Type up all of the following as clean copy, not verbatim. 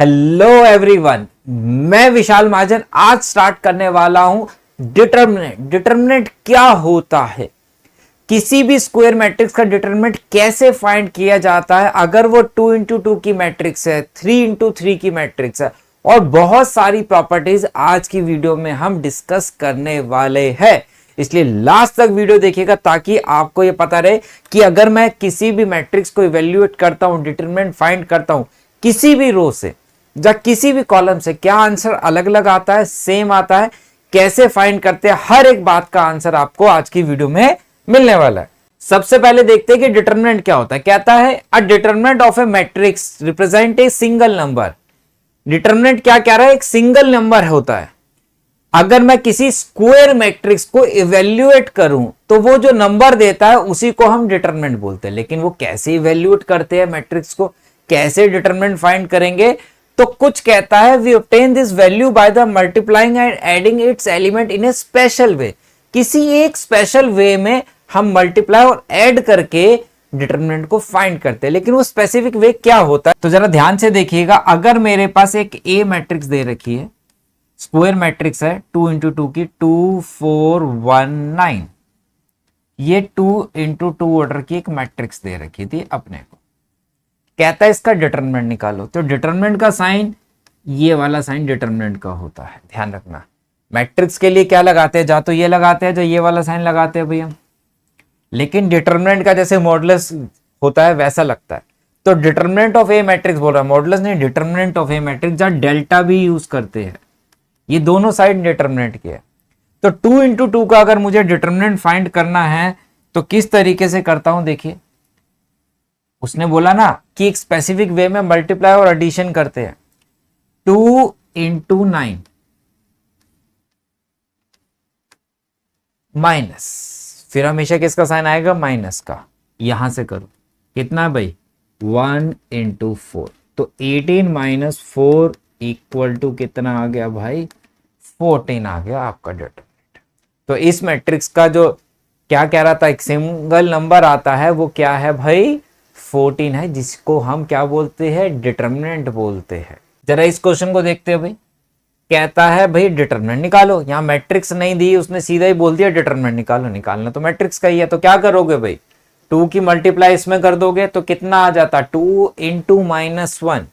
Hello everyone, मैं विशाल महाजन आज start करने वाला हूं डिटर्मिनेंट। डिटर्मिनेंट क्या होता है, किसी भी स्क्वायर मैट्रिक्स का डिटर्मिनेंट कैसे फाइंड किया जाता है अगर वो 2 इंटू 2 की मैट्रिक्स है, 3 इंटू 3 की मैट्रिक्स है, और बहुत सारी प्रॉपर्टीज आज की वीडियो में हम डिस्कस करने वाले हैं। इसलिए लास्ट तक वीडियो देखिएगा ताकि आपको ये पता रहे कि अगर मैं किसी भी मैट्रिक्स को इवेल्युएट करता हूं, डिटरमिनेंट फाइंड करता हूं किसी भी रो से या किसी भी कॉलम से, क्या आंसर अलग अलग आता है, सेम आता है, कैसे फाइंड करते हैं, हर एक बात का आंसर आपको आज की वीडियो में मिलने वाला है। सबसे पहले देखते हैं कि डिटरमिनेंट क्या होता है। कहता है a determinant of a matrix represent a single number. Determinant क्या कह रहा है, एक सिंगल नंबर होता है। अगर मैं किसी स्क्वायर मैट्रिक्स को इवेल्युएट करूं तो वो जो नंबर देता है उसी को हम डिटरमिनेंट बोलते हैं। लेकिन वो कैसे इवेल्युएट करते हैं मैट्रिक्स को, कैसे डिटरमिनेंट फाइंड करेंगे, तो कुछ कहता है we obtain this value by the multiplying and adding its element in a special way. किसी एक स्पेशल वे में हम मल्टीप्लाई और ऐड करके डिटरमिनेंट को फाइंड करते हैं। लेकिन वो स्पेसिफिक वे क्या होता है, तो जरा ध्यान से देखिएगा। अगर मेरे पास एक ए मैट्रिक्स दे रखी है, स्क्वायर मैट्रिक्स है 2 इंटू 2 की, 2 4 1 9, ये 2 इंटू 2 ऑर्डर की एक मैट्रिक्स दे रखी थी अपने को। कहता है इसका डिटरमिनेंट निकालो, तो डिटरमिनेंट का साइन ये वाला साइन डिटरमिनेंट का होता है। ध्यान रखना, मैट्रिक्स के लिए क्या लगाते हैं, जा तो ये लगाते हैं, जो ये वाला साइन लगाते हैं भैया। लेकिन डिटरमिनेंट का जैसे मॉडुलस होता है वैसा लगता है। तो डिटरमिनेंट ऑफ ए मैट्रिक्स बोल रहा है, मॉडुलस नहीं, डिटरमिनेंट ऑफ ए मैट्रिक्स, जहां डेल्टा भी यूज करते हैं। ये दोनों साइड डिटरमिनेंट की है। तो 2 इंटू 2 का अगर मुझे डिटरमिनेंट फाइंड करना है तो किस तरीके से करता हूं, देखिए। उसने बोला ना कि एक स्पेसिफिक वे में मल्टीप्लाई और एडिशन करते हैं। 2 इंटू 9 माइनस, फिर हमेशा किसका साइन आएगा, माइनस का। यहां से करो, कितना भाई, 1 इंटू 4, तो 18 माइनस 4 इक्वल टू कितना आ गया भाई, 14 आ गया आपका डिटरमिनेंट। तो इस मैट्रिक्स का जो क्या कह रहा था, एक सिंगल नंबर आता है, वो क्या है भाई, 14 है, जिसको हम क्या बोलते हैं, डिटरमिनेंट बोलते हैं। जरा इस क्वेश्चन को देखते हैं भाई। कहता है भाई डिटरमिनेंट निकालो, यहां मैट्रिक्स नहीं दी, उसने सीधा ही बोल दिया डिटरमिनेंट निकालो। निकालना तो मैट्रिक्स का ही है, तो क्या करोगे भाई, 2 की मल्टीप्लाई इसमें कर दोगे तो कितना आ जाता, 2 इंटू माइनस 1,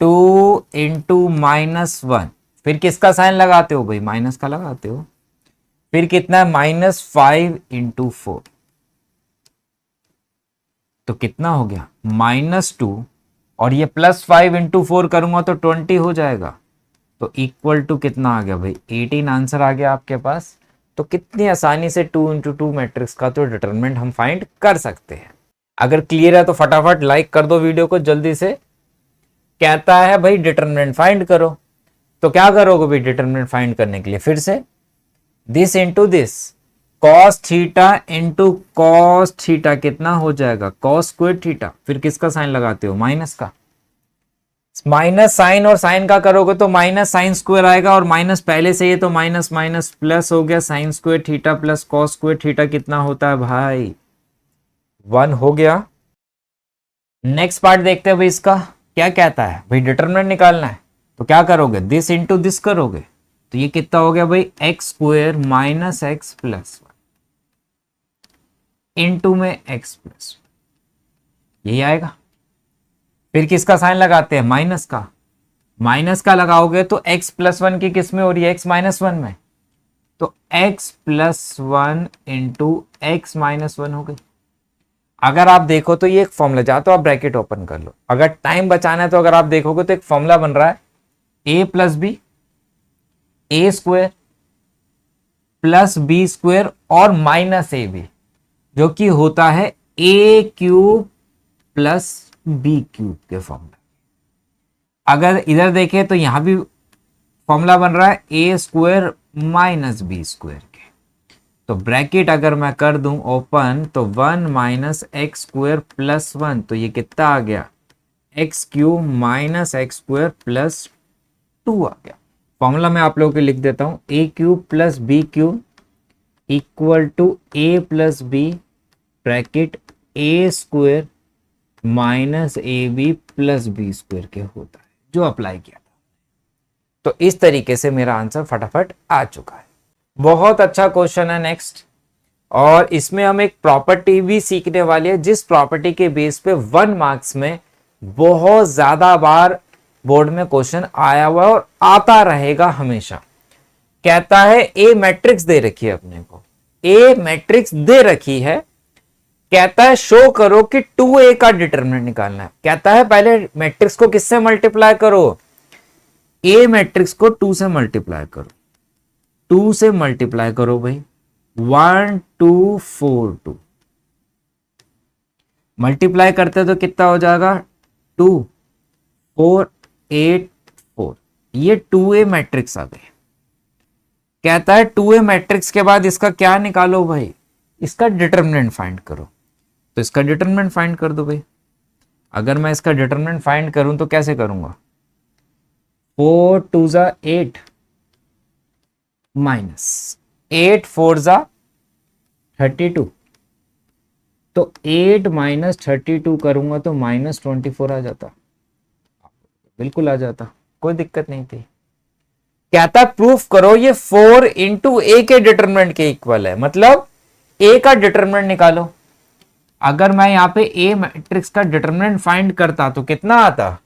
2 इंटू माइनस 1, फिर किसका साइन लगाते हो भाई, माइनस का लगाते हो। फिर कितना है, माइनस 5 इंटू 4, तो कितना हो गया, -2, और ये +5 इंटू 4 करूंगा तो 20 हो जाएगा। तो इक्वल टू कितना आ गया भाई, 18 आंसर आ गया आपके पास। तो कितनी आसानी से 2 इंटू 2 मैट्रिक्स का तो डिटरमिनेंट हम फाइंड कर सकते हैं। अगर क्लियर है तो फटाफट लाइक कर दो वीडियो को जल्दी से। कहता है भाई डिटरमिनेंट फाइंड करो, तो क्या करोगे भाई डिटरमिनेंट फाइंड करने के लिए, फिर से this into this, cos theta into cos theta कितना हो जाएगा, कॉस स्क्वायर थीटा। फिर किसका साइन लगाते हो, माइनस का। माइनस साइन और साइन का करोगे तो माइनस साइन स्क्वायर आएगा, और माइनस पहले से ये तो माइनस माइनस प्लस हो गया, sine square theta plus cos square theta कितना होता है भाई, 1 हो गया। नेक्स्ट पार्ट देखते हैं भाई, इसका क्या कहता है भाई, डिटरमिनेंट निकालना है, तो क्या करोगे, दिस इंटू दिस करोगे, तो ये कितना हो गया भाई, x square minus x plus 1 into में एक्स प्लस, यही आएगा। फिर किसका साइन लगाते हैं, माइनस का। माइनस का लगाओगे तो x प्लस 1 की किस में हो रही है, x माइनस 1 में, तो x plus 1 into x minus 1 हो गई। अगर आप देखो तो ये एक फॉर्मूला, जा तो आप ब्रैकेट ओपन कर लो, अगर टाइम बचाना है तो अगर आप देखोगे तो एक फॉर्मूला बन रहा है, a plus B, A square plus B square और माइनस ए बी, जो कि होता है a cube plus B cube के फॉर्मूला। अगर इधर देखें तो यहां भी फॉर्मूला बन रहा है ए स्क्वायर माइनस बी स्क्वायर के। तो ब्रैकेट अगर मैं कर दूं ओपन, तो 1 माइनस एक्स स्क्वायर प्लस 1, तो ये कितना आ गया, x cube minus x square plus 2 आ गया। फॉर्मूला मैं आप लोगों को लिख देता हूं, a cube plus B cube equal to a plus b bracket a square minus A b plus B square के होता है। जो अप्लाई किया था। तो इस तरीके से मेरा आंसर फटाफट आ चुका है। बहुत अच्छा क्वेश्चन है नेक्स्ट, और इसमें हम एक प्रॉपर्टी भी सीखने वाली है जिस प्रॉपर्टी के बेस पे 1 मार्क्स में बहुत ज्यादा बार बोर्ड में क्वेश्चन आया हुआ और आता रहेगा हमेशा। कहता है ए मैट्रिक्स दे रखी है अपने को, ए मैट्रिक्स दे रखी है, कहता है शो करो कि 2a का डिटरमिनेंट निकालना है। कहता है पहले मैट्रिक्स को किससे मल्टीप्लाई करो, ए मैट्रिक्स को 2 से मल्टीप्लाई करो, 2 से मल्टीप्लाई करो भाई, 1 2 4 2 मल्टीप्लाई करते तो कितना हो जाएगा 2 4 8 4, ये 2a मैट्रिक्स आ गए। कहता है 2a मैट्रिक्स के बाद इसका क्या निकालो भाई, इसका डिटरमिनेंट फाइंड करो। तो इसका डिटरमिनेंट फाइंड कर दो भाई। अगर मैं इसका डिटरमिनेंट फाइंड करूं तो कैसे करूंगा, 4 2 जा 8 माइनस 8 4 जा 32, तो 8 माइनस 32 करूंगा तो माइनस 24 आ जाता, बिल्कुल आ जाता, कोई दिक्कत नहीं थी। कहता प्रूफ करो ये 4 इंटू ए के डिटरमिनेंट के इक्वल है, मतलब ए का डिटरमिनेंट निकालो। अगर मैं यहां पे ए मैट्रिक्स का डिटरमिनेंट फाइंड करता तो कितना आता,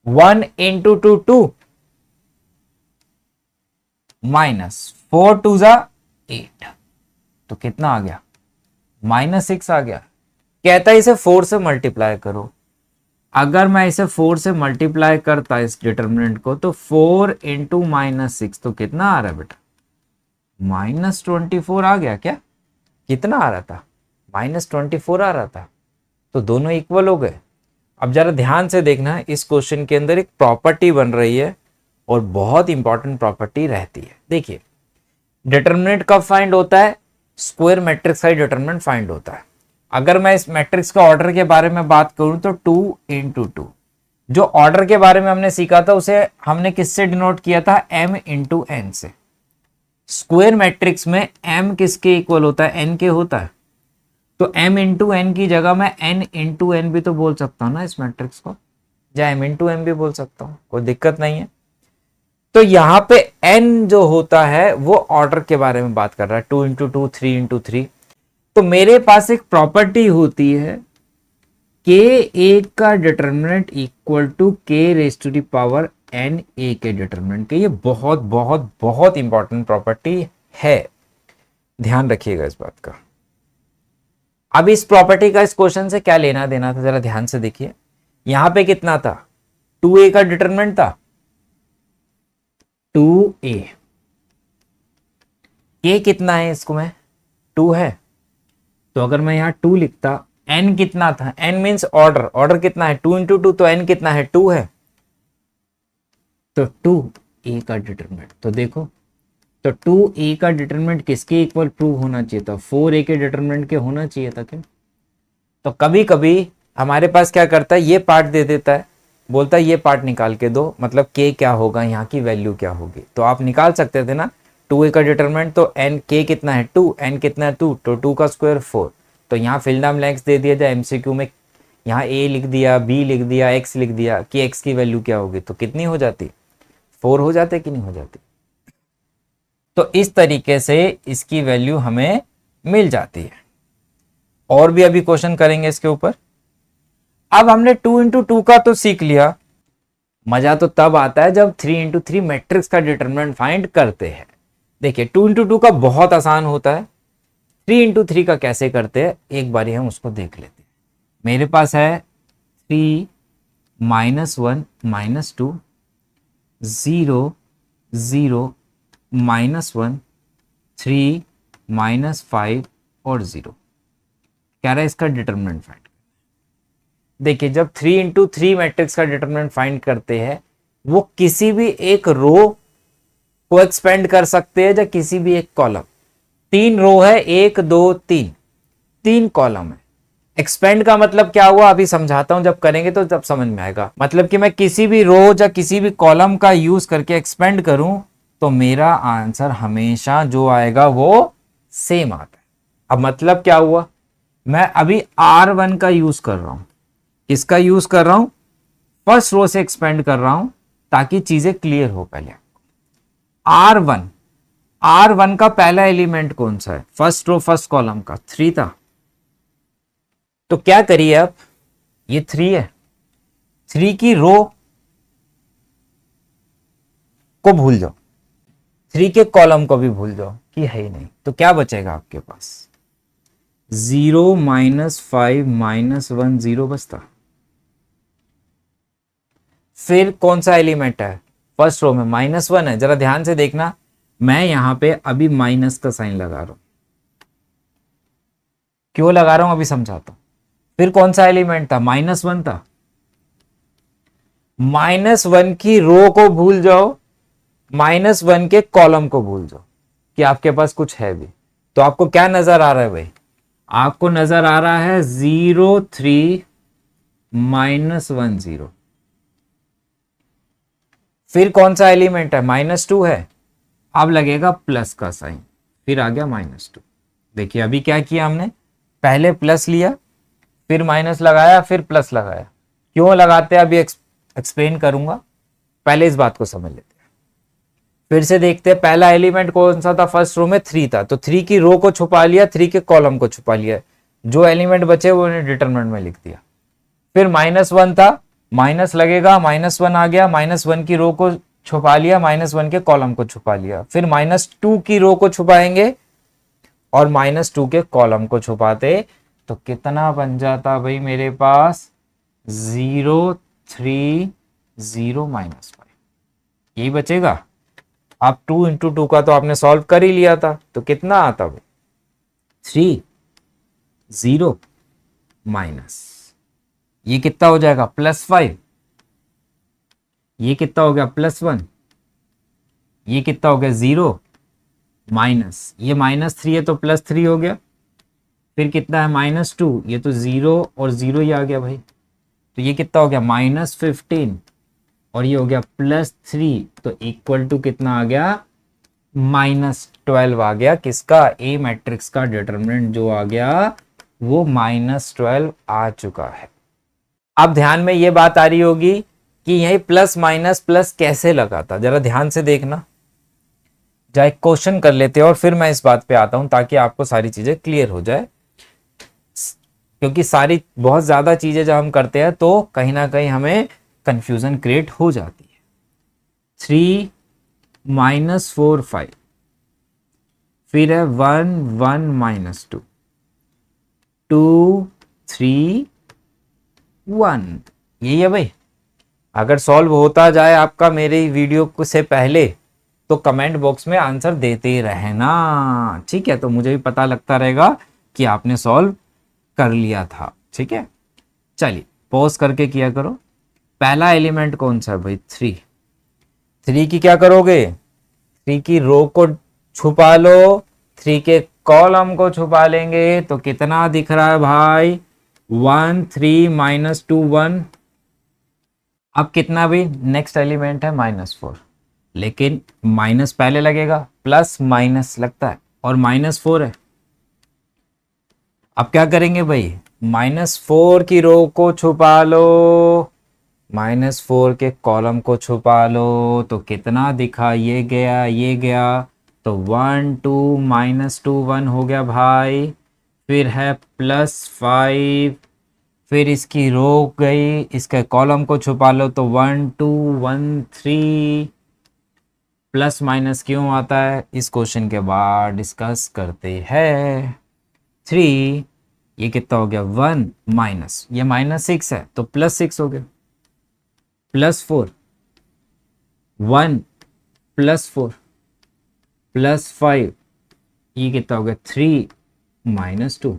1 इंटू 2 2 माइनस 4 2 जा 8, तो कितना आ गया, -6 आ गया। कहता है इसे 4 से मल्टीप्लाई करो। अगर मैं इसे 4 से मल्टीप्लाई करता इस डिटरमिनेंट को तो 4 इंटू -6 तो कितना आ रहा है बेटा, -24 आ गया। क्या कितना आ रहा था, -24 आ रहा था। तो दोनों इक्वल हो गए। अब जरा ध्यान से देखना, इस क्वेश्चन के अंदर एक प्रॉपर्टी बन रही है और बहुत इंपॉर्टेंट प्रॉपर्टी रहती है। देखिए डिटरमिनेंट कब फाइंड होता है, स्क्वायर मैट्रिक्स का डिटरमिनेंट फाइंड होता है। अगर मैं इस मैट्रिक्स का ऑर्डर के बारे में बात करूं तो 2 इंटू 2, जो ऑर्डर के बारे में हमने सीखा था उसे हमने किससे डिनोट किया था, m इंटू एन से। स्क्वायर मैट्रिक्स में m किसके इक्वल होता है, n के होता है। तो m इंटू एन की जगह मैं n इंटू एन भी तो बोल सकता हूं ना इस मैट्रिक्स को, या m इंटू m भी बोल सकता हूं, कोई दिक्कत नहीं है। तो यहां पे n जो होता है वो ऑर्डर के बारे में बात कर रहा है, 2 इंटू 2 3 इंटू 3। तो मेरे पास एक प्रॉपर्टी होती है के ए का determinant equal to K raise to the power N A के डिटरमिनेंट के। ये बहुत बहुत बहुत इंपॉर्टेंट प्रॉपर्टी है, ध्यान रखिएगा इस बात का। अब इस प्रॉपर्टी का इस क्वेश्चन से क्या लेना देना था, जरा ध्यान से देखिए। यहां पे कितना था, 2a का डिटरमिनेंट था 2a, k कितना है इसको में 2 है। तो अगर मैं यहां 2 लिखता, n कितना था, n मीन्स ऑर्डर, ऑर्डर कितना है 2 इंटू 2, तो n कितना है 2 है। तो 2a का डिटरमिनेंट, तो देखो तो 2a का डिटरमिनेंट किसके इक्वल प्रूव होना चाहिए था, 4a के डिटरमिनेंट के होना चाहिए था क्या। तो कभी कभी हमारे पास क्या करता है, ये पार्ट दे देता है, बोलता है ये पार्ट निकाल के दो, मतलब k क्या होगा, यहाँ की वैल्यू क्या होगी। तो आप निकाल सकते थे ना 2a का डिटरमिनेंट, तो n k कितना है 2, n कितना है 2, तो 2 का स्क्वायर 4। तो यहाँ फिल इन द ब्लैंक्स दे दिया जाए एमसीक्यू में, यहाँ a लिख दिया, b लिख दिया, x लिख दिया कि x की वैल्यू क्या होगी, तो कितनी हो जाती, 4 हो जाते कि नहीं हो जाती। तो इस तरीके से इसकी वैल्यू हमें मिल जाती है। और भी अभी क्वेश्चन करेंगे इसके ऊपर। अब हमने 2 इंटू 2 का तो सीख लिया, मजा तो तब आता है जब 3 इंटू 3 मैट्रिक्स का डिटरमिनेंट फाइंड करते हैं। देखिए 2 इंटू 2 का बहुत आसान होता है, 3 इंटू 3 का कैसे करते हैं एक बारी हम उसको देख लेते हैं। मेरे पास है 3 -1 -2 0 0 -1 3 -5 और 0, कह रहा है इसका डिटरमिनेंट फाइंड। देखिए जब 3 इंटू 3 मैट्रिक्स का डिटरमिनेंट फाइंड करते हैं वो किसी भी एक रो को एक्सपेंड कर सकते हैं या किसी भी एक कॉलम। 3 रो है, 1 2 3, 3 कॉलम है। एक्सपेंड का मतलब क्या हुआ अभी समझाता हूं, जब करेंगे तो जब समझ में आएगा। मतलब कि मैं किसी भी रो या किसी भी कॉलम का यूज करके एक्सपेंड करूं तो मेरा आंसर हमेशा जो आएगा वो सेम आता है। अब मतलब क्या हुआ, मैं अभी R1 का यूज कर रहा हूं, किसका यूज कर रहा हूं, फर्स्ट रो से एक्सपेंड कर रहा हूं ताकि चीजें क्लियर हो। पहले R1 का पहला एलिमेंट कौन सा है? फर्स्ट रो फर्स्ट कॉलम का 3 था। तो क्या करिए अब, ये 3 है, 3 की रो को भूल जाओ, 3 के कॉलम को भी भूल जाओ कि है ही नहीं। तो क्या बचेगा आपके पास? 0 -5 -1 0 बचता। फिर कौन सा एलिमेंट है फर्स्ट रो में? -1 है। जरा ध्यान से देखना, मैं यहां पे अभी माइनस का साइन लगा रहा हूं। क्यों लगा रहा हूं अभी समझाता हूं। फिर कौन सा एलिमेंट था? -1 था। -1 की रो को भूल जाओ, -1 के कॉलम को भूल जाओ कि आपके पास कुछ है भी। तो आपको क्या नजर आ रहा है भाई? आपको नजर आ रहा है 0 3 -1 0। फिर कौन सा एलिमेंट है? -2 है। अब लगेगा प्लस का साइन, फिर आ गया -2। देखिए अभी क्या किया हमने, पहले प्लस लिया, फिर माइनस लगाया, फिर प्लस लगाया। क्यों लगाते हैं अभी एक्सप्लेन करूंगा, पहले इस बात को समझ लेते हैं। फिर से देखते हैं, पहला एलिमेंट कौन सा था? फर्स्ट रो में 3 था, तो 3 की रो को छुपा लिया, 3 के कॉलम को छुपा लिया, जो एलिमेंट बचे वो उन्हें डिटरमिनेंट में लिख दिया। फिर -1 था, माइनस लगेगा, -1 आ गया, -1 की रो को छुपा लिया, -1 के कॉलम को छुपा लिया। फिर -2 की रो को छुपाएंगे और -2 के कॉलम को छुपाते, तो कितना बन जाता भाई मेरे पास? 0 3 0 -5, यही बचेगा। अब 2 × 2 का तो आपने सॉल्व कर ही लिया था, तो कितना आता भाई? 3 0 माइनस, ये कितना हो जाएगा? +5। ये कितना हो गया? +1। ये कितना हो गया? 0 माइनस, ये -3 है तो +3 हो गया। फिर कितना है? -2, ये तो 0 और 0 ही आ गया भाई। तो ये कितना हो गया? -15, और ये हो गया +3, तो इक्वल टू कितना आ गया? -12 आ गया। किसका? ए मैट्रिक्स का डिटरमिनेंट जो आ गया वो -12 आ चुका है। अब ध्यान में ये बात आ रही होगी कि यही प्लस माइनस प्लस कैसे लगा था, जरा ध्यान से देखना। जाए क्वेश्चन कर लेते हैं और फिर मैं इस बात पे आता हूं ताकि आपको सारी चीजें क्लियर हो जाए, क्योंकि सारी बहुत ज्यादा चीजें जब हम करते हैं तो कहीं ना कहीं हमें कंफ्यूजन क्रिएट हो जाती है। 3 -4 5, फिर है 1 1 -2 2 3 1, यही है भाई। अगर सॉल्व होता जाए आपका मेरे वीडियो से पहले तो कमेंट बॉक्स में आंसर देते रहना, ठीक है? तो मुझे भी पता लगता रहेगा कि आपने सॉल्व कर लिया था, ठीक है? चलिए पॉज करके किया करो। पहला एलिमेंट कौन सा है भाई? 3 की क्या करोगे? 3 की रो को छुपा लो, 3 के कॉलम को छुपा लेंगे, तो कितना दिख रहा है भाई? 1 3 -2 1। अब कितना भी? नेक्स्ट एलिमेंट है -4, लेकिन माइनस पहले लगेगा, प्लस माइनस लगता है, और -4 है। अब क्या करेंगे भाई? -4 की रो को छुपा लो, -4 के कॉलम को छुपा लो, तो कितना दिखा? ये गया, ये गया, तो 1 2 -2 1 हो गया भाई। फिर है +5, फिर इसकी रो गई, इसके कॉलम को छुपा लो, तो 1 2 1 3। प्लस माइनस क्यों आता है इस क्वेश्चन के बाद डिस्कस करते हैं। 3, ये कितना हो गया? 1 माइनस, ये -6 है तो +6 हो गया, +4 1 +4 +5, ये कितना हो गया? 3 -2,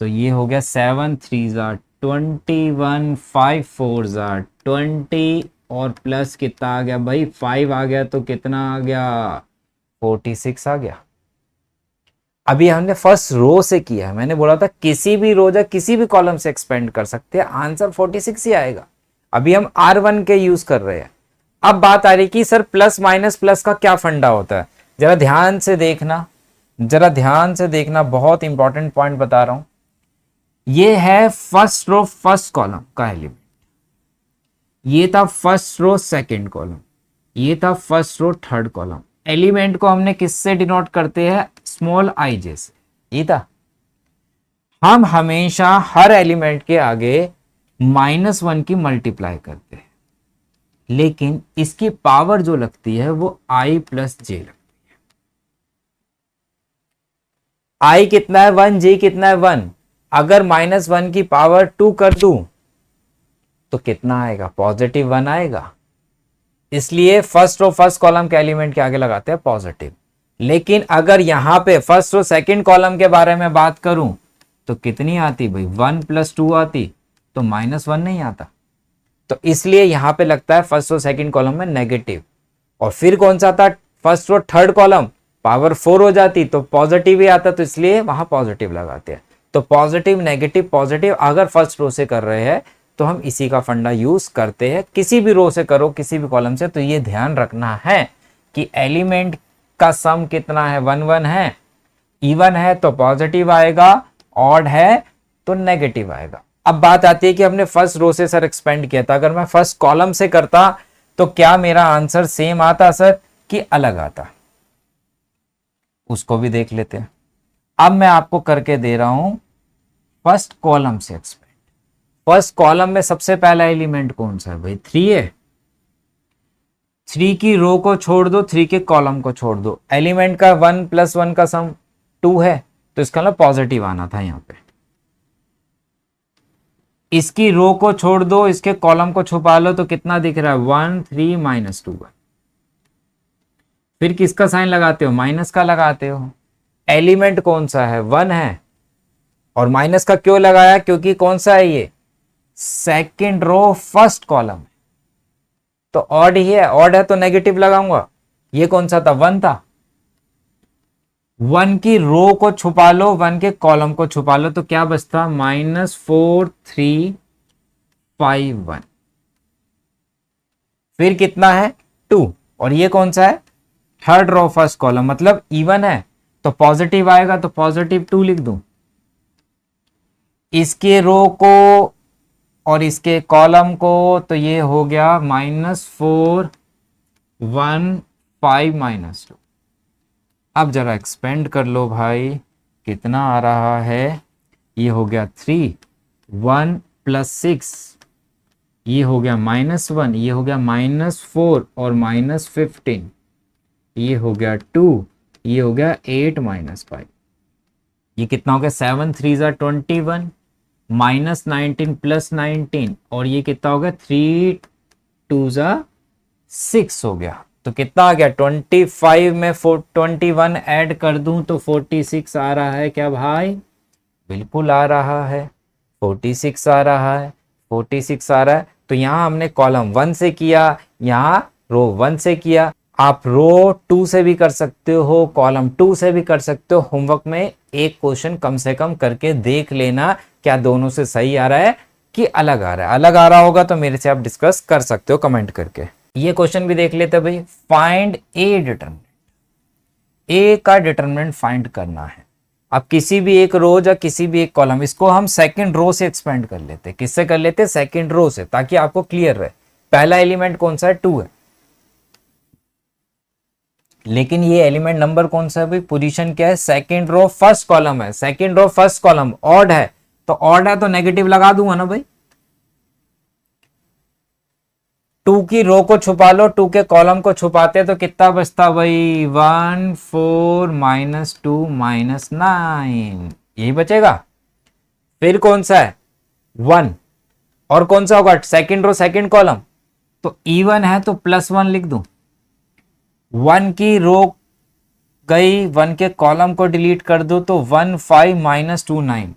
तो ये हो गया 7 3 21 5 4 20, और प्लस कितना आ गया भाई? 5 आ गया, तो कितना आ गया? 46 आ गया। अभी हमने फर्स्ट रो से किया है, मैंने बोला था किसी भी रो या किसी भी कॉलम से एक्सपेंड कर सकते हैं, आंसर 46 ही आएगा। अभी हम R1 के यूज कर रहे हैं। अब बात आ रही कि सर प्लस माइनस प्लस का क्या फंडा होता है, जरा ध्यान से देखना, जरा ध्यान से देखना, बहुत इंपॉर्टेंट पॉइंट बता रहा हूं। ये है फर्स्ट रो फर्स्ट कॉलम का एलिमेंट, ये था फर्स्ट रो सेकंड कॉलम, ये था first row third column. Element को हमने किससे डिनोट करते हैं, स्मॉल आई जे से, ये था। हम हमेशा हर एलिमेंट के आगे -1 की मल्टीप्लाई करते हैं, लेकिन इसकी पावर जो लगती है वो i प्लस जे लगती है। i कितना है 1, j कितना है 1। अगर -1 की पावर 2 कर दूं तो कितना आएगा, +1 आएगा। इसलिए फर्स्ट रो फर्स्ट कॉलम के एलिमेंट के आगे लगाते हैं पॉजिटिव। लेकिन अगर यहां पे फर्स्ट रो सेकंड कॉलम के बारे में बात करूं तो कितनी आती भाई, 1 + 2 आती, तो -1 नहीं आता। तो इसलिए यहां पे लगता है फर्स्ट रो सेकंड कॉलम में नेगेटिव। और फिर कौन सा था, first row third column, power 4 हो जाती तो पॉजिटिव ही आता, तो इसलिए वहां पॉजिटिव लगाते हैं। तो पॉजिटिव नेगेटिव पॉजिटिव अगर फर्स्ट रो से कर रहे हैं तो हम इसी का फंडा यूज करते हैं। किसी भी रो से करो, किसी भी कॉलम से, तो ये ध्यान रखना है कि एलिमेंट का सम कितना है, 1 1 है। इवन है तो पॉजिटिव आएगा, ऑड है तो नेगेटिव आएगा। अब बात आती है कि हमने फर्स्ट रो से सर एक्सपेंड किया था, अगर मैं फर्स्ट कॉलम से करता तो क्या मेरा आंसर सेम आता सर कि अलग आता, उसको भी देख लेते हैं। अब मैं आपको करके दे रहा हूं फर्स्ट कॉलम से एक्सपेंड। फर्स्ट कॉलम में सबसे पहला एलिमेंट कौन सा है भाई, 3 है। 3 की रो को छोड़ दो, 3 के कॉलम को छोड़ दो। एलिमेंट का 1 + 1 का सम 2 है, तो इसका मतलब पॉजिटिव आना था यहां पे। इसकी रो को छोड़ दो, इसके कॉलम को छुपा लो, तो कितना दिख रहा है, 1 3 -2 1। फिर किसका साइन लगाते हो, माइनस का लगाते हो। एलिमेंट कौन सा है, 1 है। और माइनस का क्यों लगाया, क्योंकि कौन सा है ये, सेकंड रो फर्स्ट कॉलम। तो ऑड ही है, ऑड है तो नेगेटिव लगाऊंगा। ये कौन सा था, 1 था। 1 की रो को छुपा लो, 1 के कॉलम को छुपा लो, तो क्या बचता, -4 3 5 1। फिर कितना है, 2। और ये कौन सा है, थर्ड रो फर्स्ट कॉलम, मतलब इवन है तो पॉजिटिव आएगा, तो +2 लिख दूं। इसके रो को और इसके कॉलम को, तो ये हो गया -4 1 5 -2। अब जरा एक्सपेंड कर लो भाई, कितना आ रहा है, ये हो गया 3 1 + 6, ये हो गया -1, ये हो गया -4 और -15, ये हो गया 2, ये हो गया 8 -5। ये कितना हो गया, 7 3 21 -19 + 19, और ये कितना हो गया, 3 2 6 हो गया। तो कितना आ गया, 25 में 21 ऐड कर दूं तो 46 आ रहा है क्या भाई, बिल्कुल आ रहा है, 46 आ रहा है, 46 आ रहा है। तो यहां हमने कॉलम 1 से किया, यहां रो 1 से किया। आप रो 2 से भी कर सकते हो, कॉलम 2 से भी कर सकते हो। होमवर्क में एक क्वेश्चन कम से कम करके देख लेना, क्या दोनों से सही आ रहा है कि अलग आ रहा है। अलग आ रहा होगा तो मेरे से आप डिस्कस कर सकते हो कमेंट करके। ये क्वेश्चन भी देख लेते भाई, फाइंड ए डिटरमिनेंट। ए का डिटरमिनेंट फाइंड करना है। अब किसी भी एक रो या किसी भी एक कॉलम, इसको हम सेकंड रो से एक्सपेंड कर लेते हैं। किससे कर लेते हैं, सेकंड रो से, ताकि आपको क्लियर रहे। पहला एलिमेंट कौन सा है, 2 है। लेकिन ये एलिमेंट नंबर कौन सा है भाई, पोजीशन क्या है, सेकंड रो फर्स्ट कॉलम है। Second row first column odd है, तो ऑड है तो नेगेटिव लगा दूंगा ना भाई। 2 की रो को छुपा लो, 2 के कॉलम को छुपाते तो कितना बचता भाई, 1 4 -2 -9, यही बचेगा। फिर कौन सा है, 1। और कौन सा होगा, सेकंड रो सेकंड कॉलम, तो इवन है तो +1 लिख दूं। 1 की रो गई, 1 के कॉलम को डिलीट कर दो, तो 1 5 -2 9,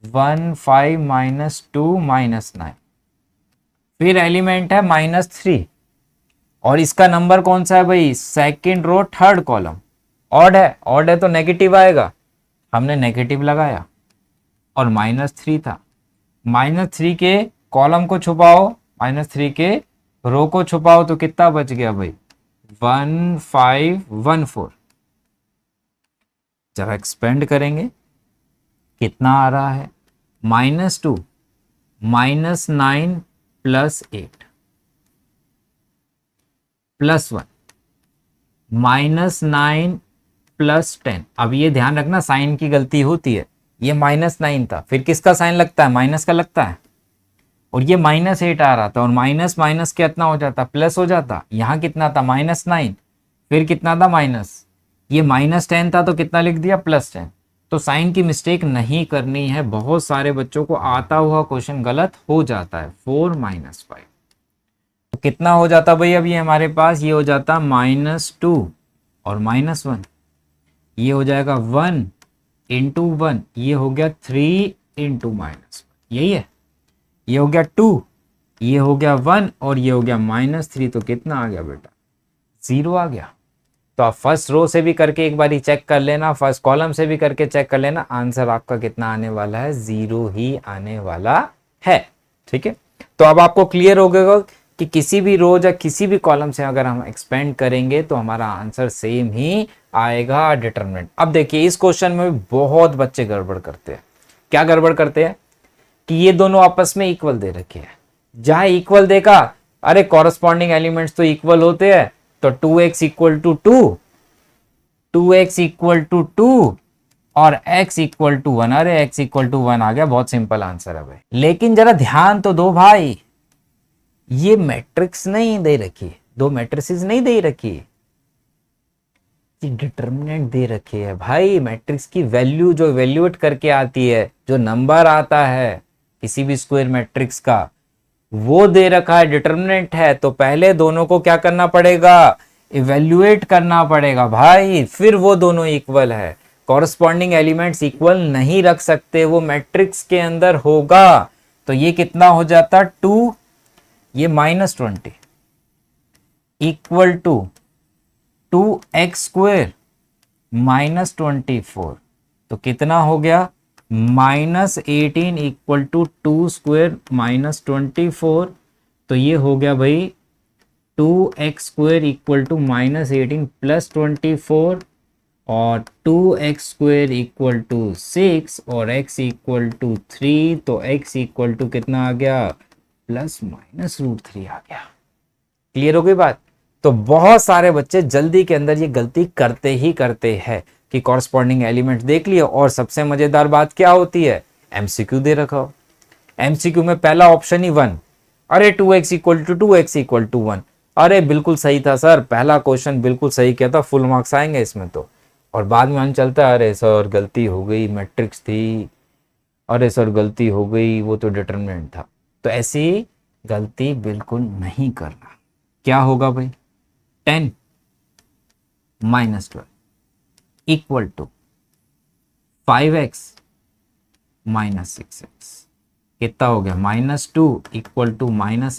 1 5 -2 -9। फिर एलिमेंट है -3, और इसका नंबर कौन सा है भाई, second row third column. Odd है, ऑड है तो नेगेटिव आएगा, हमने नेगेटिव लगाया। और -3 था, -3 के कॉलम को छुपाओ, -3 के रो को छुपाओ, तो कितना बच गया भाई, 1 5 1 4। जरा एक्सपेंड करेंगे, कितना आ रहा है, -2 -9 +8 +1 -9 +10। अब ये ध्यान रखना साइन की गलती होती है, ये -9 था, फिर किसका साइन लगता है, माइनस का लगता है, और ये -8 आ रहा था, और माइनस माइनस कितना हो जाता, प्लस हो जाता। यहाँ कितना था, -9, फिर कितना था, माइनस, ये -10 था तो कितना लिख दिया, +10। तो साइन की मिस्टेक नहीं करनी है, बहुत सारे बच्चों को आता हुआ क्वेश्चन गलत हो जाता है। 4 - 5 तो कितना हो जाता भाई, अब ये हमारे पास ये हो जाता -2 और -1, ये हो जाएगा 1 × 1, ये हो गया 3 × -1, यही है, ये हो गया 2, ये हो गया 1 और ये हो गया -3, तो कितना आ गया बेटा, 0 आ गया। तो आप फर्स्ट रो से भी करके एक बार चेक कर लेना, फर्स्ट कॉलम से भी करके चेक कर लेना, आंसर आपका कितना आने वाला है, 0 ही आने वाला है। ठीक है, तो अब आपको क्लियर हो गया कि किसी भी रो या किसी भी कॉलम से अगर हम एक्सपेंड करेंगे तो हमारा आंसर सेम ही आएगा डिटरमिनेंट। अब देखिए इस क्वेश्चन में भी बहुत बच्चे गड़बड़ करते हैं। क्या गड़बड़ करते हैं कि ये दोनों आपस में इक्वल दे रखे हैं, जहां इक्वल देखा, अरे कॉरस्पॉन्डिंग एलिमेंट्स तो इक्वल होते हैं, तो 2x = 2, 2x = 2 और x = 1। अरे x = 1 आ गया, बहुत सिंपल आंसर है भाई। लेकिन जरा ध्यान तो दो भाई, ये मैट्रिक्स नहीं दे रखी, दो मैट्रिसेस नहीं दे रखी, डिटरमिनेंट दे रखी है भाई। मैट्रिक्स की वैल्यू जो इवैल्यूएट करके आती है, जो नंबर आता है किसी भी स्क्वायर मैट्रिक्स का, वो दे रखा है, डिटरमिनेंट है। तो पहले दोनों को क्या करना पड़ेगा, इवैल्यूएट करना पड़ेगा भाई, फिर वो दोनों इक्वल है। कॉरस्पॉन्डिंग एलिमेंट्स इक्वल नहीं रख सकते, वो मैट्रिक्स के अंदर होगा। तो ये कितना हो जाता, 2, ये -20 = 2x² -24, तो कितना हो गया, -18 = 2² -24, तो ये हो गया भाई 2x² = -18 + 24 और 2x² = 6 और x = 3, तो x = कितना आ गया, ±√3 आ गया। क्लियर हो गई बात। तो बहुत सारे बच्चे जल्दी के अंदर ये गलती करते ही करते हैं कि कॉरस्पॉन्डिंग एलिमेंट देख लिया, और सबसे मजेदार बात क्या होती है, एमसीक्यू दे रखा हो, एमसीक्यू में पहला ऑप्शन ही 1, अरे 2x = 2, x = 1, अरे बिल्कुल सही था सर, पहला क्वेश्चन बिल्कुल सही किया था, फुल मार्क्स आएंगे इसमें तो। और बाद में हम चलता है, अरे सर गलती हो गई, मैट्रिक्स थी, अरे सर गलती हो गई, वो तो डिटरमिनेंट था। तो ऐसी गलती बिल्कुल नहीं करना। क्या होगा भाई, 10 - 12 = 5x - 6x, कितना हो गया, -2 =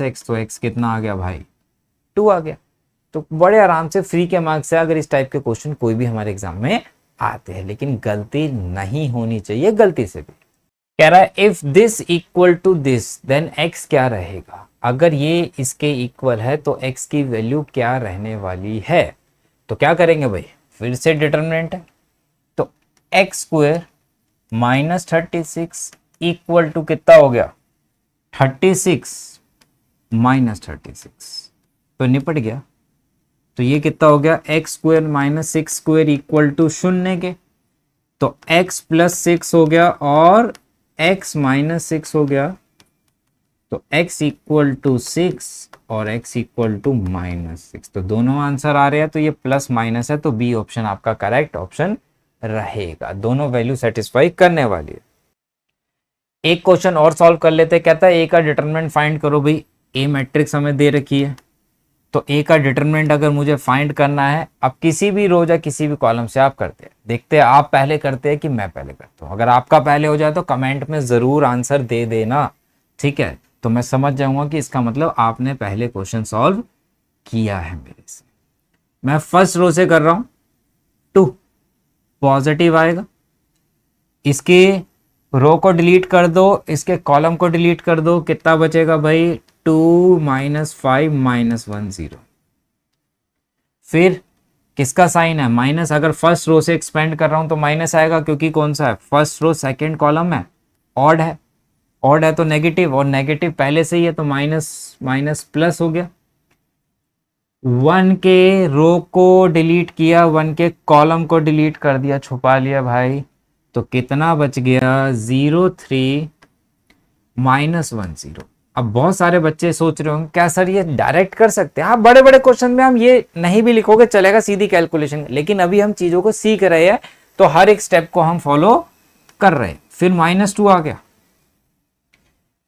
-x, तो x कितना आ गया भाई, 2 आ गया। तो बड़े आराम से फ्री के मार्क्स से अगर इस टाइप के क्वेश्चन कोई भी हमारे एग्जाम में आते हैं, लेकिन गलती नहीं होनी चाहिए गलती से भी। कह रहा है if this equal to this then x क्या रहेगा, अगर ये इसके इक्वल है तो x की वैल्यू क्या रहने वाली है। तो क्या करेंगे भाई, फिर से डिटरमिनेंट है, तो x² -36 = कितना हो गया, 36 - 36, तो निपट गया। तो ये कितना हो गया, x² - 6² = 0 के, तो x + 6 हो गया और x - 6 हो गया, तो x = 6 और x = -6, तो दोनों आंसर आ रहे हैं, तो ये प्लस माइनस है, तो बी ऑप्शन आपका करेक्ट ऑप्शन रहेगा, दोनों वैल्यू सेटिस्फाई करने वाली है। एक क्वेश्चन और सॉल्व कर लेते हैं। कहता है ए का डिटरमिनेंट फाइंड करो भाई, ए मैट्रिक्स हमें दे रखी है, तो ए का डिटरमिनेंट अगर मुझे फाइंड करना है, अब किसी भी रो या किसी भी कॉलम से आप करते हैं, देखते हैं आप पहले करते हैं कि मैं पहले करता हूं। अगर आपका पहले हो जाए तो कमेंट में जरूर आंसर दे देना, ठीक है, तो मैं समझ जाऊंगा कि इसका मतलब आपने पहले क्वेश्चन सॉल्व किया है मेरे से। मैं फर्स्ट रो से कर रहा हूं, 2 पॉजिटिव आएगा, इसके रो को डिलीट कर दो, इसके कॉलम को डिलीट कर दो, कितना बचेगा भाई, 2 - 5 - 1 0। फिर किसका साइन है, माइनस, अगर फर्स्ट रो से एक्सपेंड कर रहा हूं तो माइनस आएगा, क्योंकि कौन सा है, फर्स्ट रो सेकंड कॉलम है, ऑड है, ऑड है तो नेगेटिव, और नेगेटिव पहले से ही है तो माइनस माइनस प्लस हो गया। 1 के रो को डिलीट किया, 1 के कॉलम को डिलीट कर दिया, छुपा लिया भाई, तो कितना बच गया 0 3 -1 0। अब बहुत सारे बच्चे सोच रहे होंगे क्या सर ये डायरेक्ट कर सकते हैं? हाँ, बड़े बड़े क्वेश्चन में हम ये नहीं भी लिखोगे चलेगा, सीधी कैलकुलेशन, लेकिन अभी हम चीजों को सीख रहे हैं तो हर एक स्टेप को हम फॉलो कर रहे हैं। फिर -2 आ गया,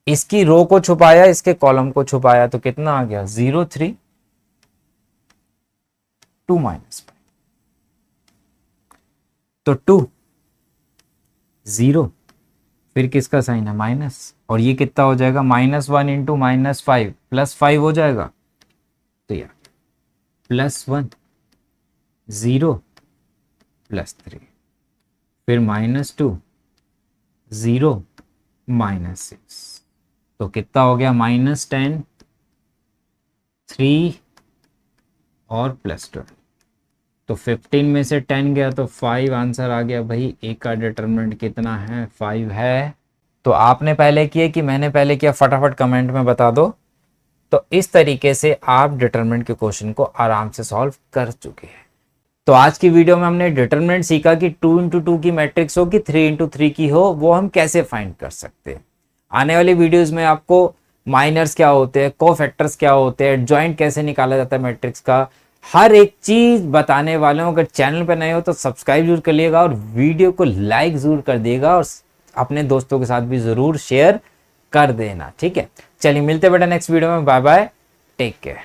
इसकी रो को छुपाया, इसके कॉलम को छुपाया, तो कितना आ गया 0 3 2 -5, तो 2 0, फिर किसका साइन है माइनस, और ये कितना हो जाएगा -1 इंटू -5 +5 हो जाएगा, तो यार +1 0 +3, फिर -2 0 -6, तो कितना हो गया -10 3 और +12, तो 15 में से 10 गया तो 5 आंसर आ गया भाई। ए का डिटरमिनेंट कितना है 5 है। तो आपने पहले किया कि मैंने पहले किया, फटाफट कमेंट में बता दो। तो इस तरीके से आप डिटरमिनेंट के क्वेश्चन को आराम से सॉल्व कर चुके हैं। तो आज की वीडियो में हमने डिटरमिनेंट सीखा कि 2 इंटू 2 की मैट्रिक्स हो कि 3 इंटू 3 की हो, वो हम कैसे फाइंड कर सकते हैं। आने वाली वीडियोस में आपको माइनर्स क्या होते हैं, कोफैक्टर्स क्या होते हैं, जॉइंट कैसे निकाला जाता है मैट्रिक्स का, हर एक चीज बताने वाले हूं। अगर चैनल पर नए हो तो सब्सक्राइब जरूर कर लिएगा और वीडियो को लाइक जरूर कर दिएगा और अपने दोस्तों के साथ भी जरूर शेयर कर देना, ठीक है। चलिए मिलते हैं बेटा नेक्स्ट वीडियो में, बाय बाय, टेक केयर।